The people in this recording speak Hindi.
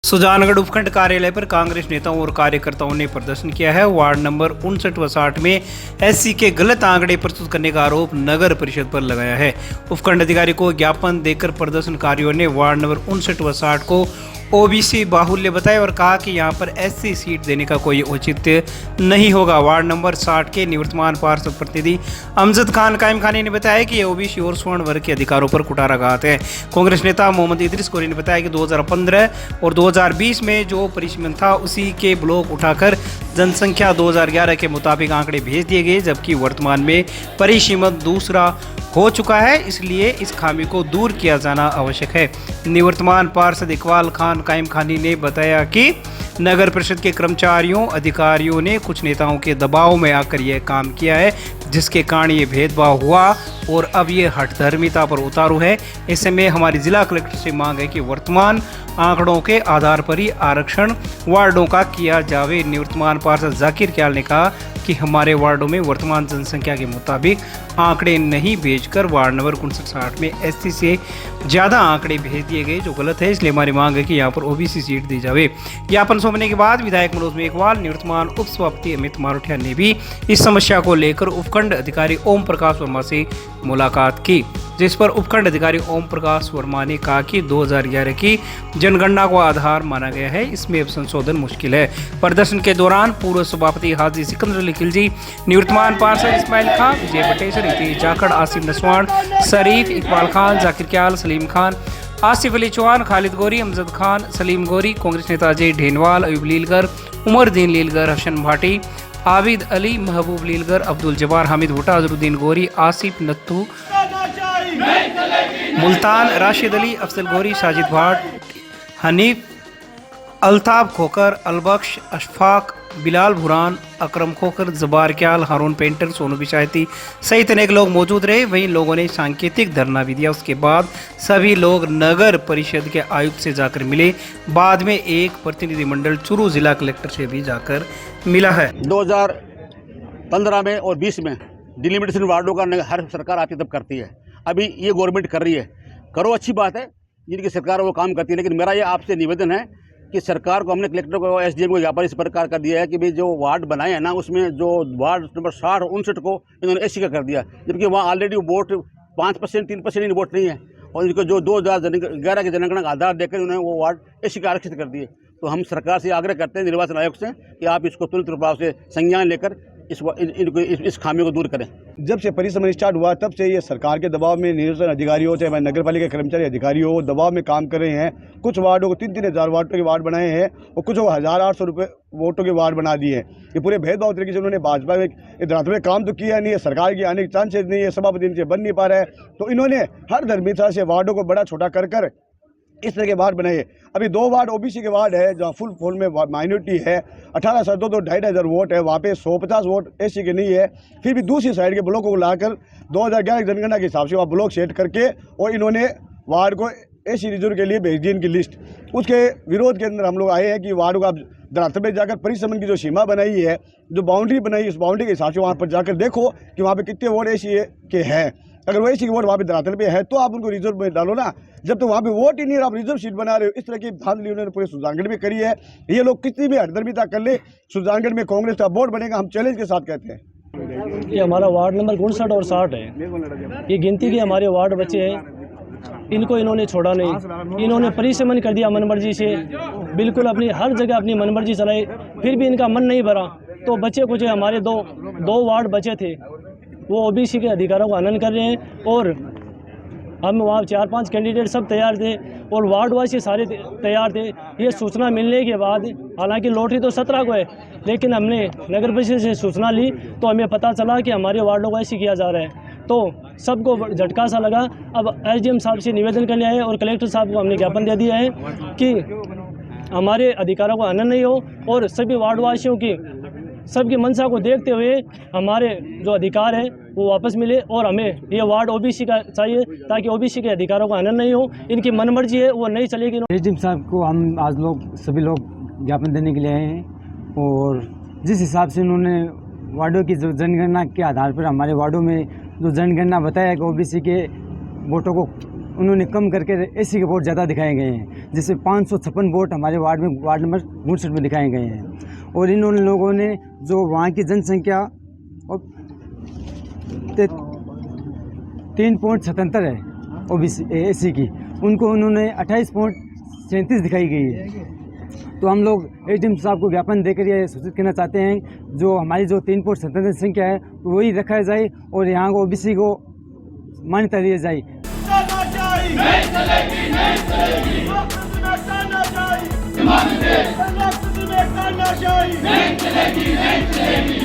सुजानगढ़ उपखंड कार्यालय पर कांग्रेस नेताओं और कार्यकर्ताओं ने प्रदर्शन किया है। वार्ड नंबर 59 व 60 में एससी के गलत आंकड़े प्रस्तुत करने का आरोप नगर परिषद पर लगाया है। उपखंड अधिकारी को ज्ञापन देकर प्रदर्शनकारियों ने वार्ड नंबर 59 व 60 को ओबीसी बाहुल्य बताया और कहा कि यहां पर एससी सीट देने का कोई औचित्य नहीं होगा। वार्ड नंबर 60 के निवर्तमान पार्षद प्रतिनिधि अमजद खान कायम खानी ने बताया कि ये ओबीसी और स्वर्ण वर्ग के अधिकारों पर कुठाराघात है। कांग्रेस नेता मोहम्मद इदरीस कोरी ने बताया कि 2015 और 2020 में जो परिसीमन था उसी के ब्लॉक उठाकर जनसंख्या 2011 के मुताबिक आंकड़े भेज दिए गए, जबकि वर्तमान में परिसीमन दूसरा हो चुका है, इसलिए इस खामी को दूर किया जाना आवश्यक है। निवर्तमान पार्षद इकबाल खान कायम खानी ने बताया कि नगर परिषद के कर्मचारियों अधिकारियों ने कुछ नेताओं के दबाव में आकर यह काम किया है, जिसके कारण ये भेदभाव हुआ और अब ये हठधर्मिता पर उतारू है। ऐसे में हमारी जिला कलेक्टर से मांग है कि वर्तमान आंकड़ों के आधार पर ही आरक्षण वार्डों का किया जावे। निवर्तमान पार्षद जाकिर क्याल ने कहा कि हमारे वार्डों में वर्तमान जनसंख्या के मुताबिक आंकड़े नहीं भेजकर वार्ड नंबर 59-60 में एससी से ज़्यादा आंकड़े भेज दिए गए, जो गलत है। इसलिए हमारी मांग है कि यहाँ पर ओबीसी सीट दी जावे। ज्ञापन सौंपने के बाद विधायक मनोज मेघवाल, निवर्तमान उप सभापति अमित मारोठिया ने भी इस समस्या को लेकर उपखंड अधिकारी ओम प्रकाश वर्मा से मुलाकात की, जिस पर उपखंड अधिकारी ओम प्रकाश वर्मा ने कहा कि 2011 की जनगणना को आधार माना गया है, इसमें अब संशोधन मुश्किल है। प्रदर्शन के दौरान पूर्व सभापति हाजी सिकंदर अली खिलजी, निवर्तमान पार्षद इस्माइल खान, विजय बटेसर, इतीश जाखड़, आसिफ नसवान, शरीफ, इकबाल खान, जाकिर क्याल, सलीम खान, आसिफ अली चौहान, खालिद गोरी, अमजद खान, सलीम गोरी, कांग्रेस नेता अजय ढेनवाल, अयूब लीलगर, उमरदीन लीलगर, हसन भाटी, आबिद अली, महबूब लीलगर, अब्दुल जब्बार, हामिद भुट्टा, अजरुद्दीन गोरी, आसिफ नत्थू, मुल्तान, राशिद अली, अफजल गोरी, साजिद भाट, हनीफ, अल्ताफ खोकर, अलबख्श, अशफाक, बिलाल भुरान, अकरम खोकर, जबार क्याल, हारून पेंटर, सोनू बिशायती सहित अनेक लोग मौजूद रहे। वहीं लोगों ने सांकेतिक धरना भी दिया। उसके बाद सभी लोग नगर परिषद के आयुक्त से जाकर मिले। बाद में एक प्रतिनिधिमंडल चुरू जिला कलेक्टर से भी जाकर मिला है। 2015 में और 20 में डिलिमिटेशन वार्डों का हर सरकार आती तब करती है। अभी ये गवर्नमेंट कर रही है, करो, अच्छी बात है, जिनकी सरकार वो काम करती है। लेकिन मेरा ये आपसे निवेदन है कि सरकार को, हमने कलेक्टर को, एसडीएम को ज्ञापन इस प्रकार का दिया है कि भाई जो वार्ड बनाए हैं ना, उसमें जो वार्ड नंबर 60 और 59 को इन्होंने एससी का कर दिया, जबकि वहाँ ऑलरेडी वोट 5%, 3% इन वोट नहीं है, और इनको जो 2011 की जनगणना का आधार देकर उन्होंने वो वार्ड एससी का आरक्षित कर दिए। तो हम सरकार से आग्रह करते हैं, निर्वाचन आयोग से, कि आप इसको तुरंत प्रभाव से संज्ञान लेकर इस खामियों को दूर करें। जब से परिसमन स्टार्ट हुआ तब से ये सरकार के दबाव में निर्वाचन अधिकारी हो, चाहे नगर पालिका के कर्मचारी अधिकारी हो, दबाव में काम कर रहे हैं। कुछ वार्डों को 3-3 हज़ार वोटों के वार्ड बनाए हैं और कुछ 1800 रुपये वोटों के वार्ड बना दिए हैं। ये पूरे भेदभाव तरीके से उन्होंने भाजपा में धरातल में काम तो किया नहीं है, सरकार के आने के चांसेस नहीं है, सभापति इनसे बन नहीं पा रहा है, तो इन्होंने हर धर्मिता से वार्डों को बड़ा छोटा कर इस तरह के वार्ड बनाए। अभी 2 वार्ड ओबीसी के वार्ड है जहाँ फुल फॉल में माइनॉरिटी है, 1800 तो 2,500 वोट है, वहाँ पे 150 वोट एससी के नहीं है। फिर भी दूसरी साइड के ब्लॉकों को लाकर 2011 की जनगणना के हिसाब से वहाँ ब्लॉक सेट करके और इन्होंने वार्ड को एससी रिजर्व के लिए भेज दी इनकी लिस्ट। उसके विरोध के अंदर हम लोग आए हैं कि वार्ड को आप धरातल में जाकर परिसमन की जो सीमा बनाई है, जो बाउंड्री बनाई है, उस बाउंड्री के हिसाब से वहाँ पर जाकर देखो कि वहाँ पे कितने वोट एससी के हैं। अगर वो एससी के वोट वहाँ पे धरातल पे है तो आप उनको रिजर्व में डालो ना। जब तो वहाँ पे वोट ही नहीं है, आप रिजर्व सीट बना रहे हो। इस तरह की धांधली उन्होंने पूरे सुजानगढ़ में करी है। ये लोग कितनी भी हठधर्मिता कर ले, सुजानगढ़ में कांग्रेस का बोर्ड बनेगा, हम चैलेंज के साथ कहते हैं। ये हमारा वार्ड नंबर 59 और 60 है। ये गिनती के हमारे वार्ड बचे हैं, इनको इन्होंने छोड़ा नहीं। इन्होंने परिसमन कर दिया मनमर्जी से, बिल्कुल अपनी हर जगह अपनी मनमर्जी चलाई। फिर भी इनका मन नहीं भरा तो बचे कुछ हमारे दो वार्ड बचे थे, वो ओबीसी के अधिकारों का हनन कर रहे हैं। और हम वहाँ 4-5 कैंडिडेट सब तैयार थे और वार्ड वासी सारे तैयार थे। ये सूचना मिलने के बाद, हालांकि लॉटरी तो 17 को है, लेकिन हमने नगर परिषद से सूचना ली तो हमें पता चला कि हमारे वार्डों को ऐसे किया जा रहा है, तो सबको झटका सा लगा। अब एसडीएम साहब से निवेदन करने आए और कलेक्टर साहब को हमने ज्ञापन दे दिया है कि हमारे अधिकारों का हनन नहीं हो और सभी वार्ड वासियों की सबकी मंशा को देखते हुए हमारे जो अधिकार है वो वापस मिले और हमें ये वार्ड ओबीसी का चाहिए, ताकि ओबीसी के अधिकारों का हनन नहीं हो। इनकी मनमर्जी है वो नहीं चलेगी। एसडीएम साहब को हम आज सभी लोग ज्ञापन देने के लिए आए हैं और जिस हिसाब से उन्होंने वार्डों की जो जनगणना के आधार पर हमारे वार्डों में जो जनगणना बताया कि ओबीसी के वोटों को उन्होंने कम करके एसी के वोट ज़्यादा दिखाए गए हैं, जिससे 556 वोट हमारे वार्ड में वार्ड नंबर 59 में दिखाए गए हैं। और इन लोगों ने जो वहाँ की जनसंख्या 3.77 है ओबीसी एसी की, उनको उन्होंने 28.37 दिखाई गई है। तो हम लोग एसडीएम साहब को ज्ञापन देकर ये सूचित करना चाहते हैं, जो हमारी जो 3.77 संख्या है वही रखा जाए और यहाँ को ओबीसी को मान्यता दी जाए। नहीं चलेगी, नहीं चलेगी, नहीं चलेगी।